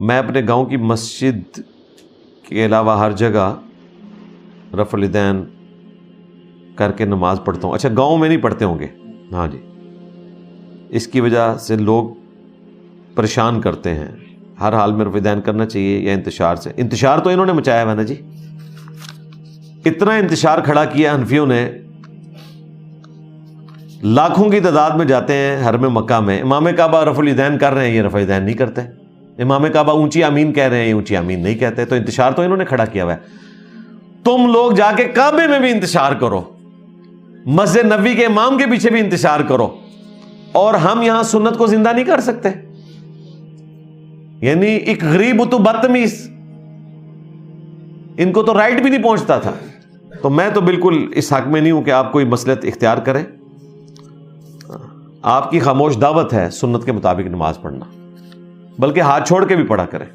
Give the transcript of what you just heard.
میں اپنے گاؤں کی مسجد کے علاوہ ہر جگہ رفع الیدین کر کے نماز پڑھتا ہوں. اچھا گاؤں میں نہیں پڑھتے ہوں گے؟ ہاں جی. اس کی وجہ سے لوگ پریشان کرتے ہیں. ہر حال میں رفع الیدین کرنا چاہیے یا انتشار سے؟ انتشار تو انہوں نے مچایا ہے نا جی. اتنا انتشار کھڑا کیا حنفیوں نے، لاکھوں کی تعداد میں جاتے ہیں حرم مکہ میں، امام کعبہ رفع الیدین کر رہے ہیں، یہ رفع الیدین نہیں کرتے. امام کعبہ اونچی آمین کہہ رہے ہیں، یہ اونچی آمین نہیں کہتے. تو انتشار تو انہوں نے کھڑا کیا ہوا ہے. تم لوگ جا کے کعبے میں بھی انتشار کرو، مسجد نبوی کے امام کے پیچھے بھی انتشار کرو، اور ہم یہاں سنت کو زندہ نہیں کر سکتے؟ یعنی ایک غریب تو بدتمیز، ان کو تو رائٹ بھی نہیں پہنچتا تھا. تو میں تو بالکل اس حق میں نہیں ہوں کہ آپ کوئی مسلک اختیار کریں. آپ کی خاموش دعوت ہے سنت کے مطابق نماز پڑھنا، بلکہ ہاتھ چھوڑ کے بھی پڑھا کریں.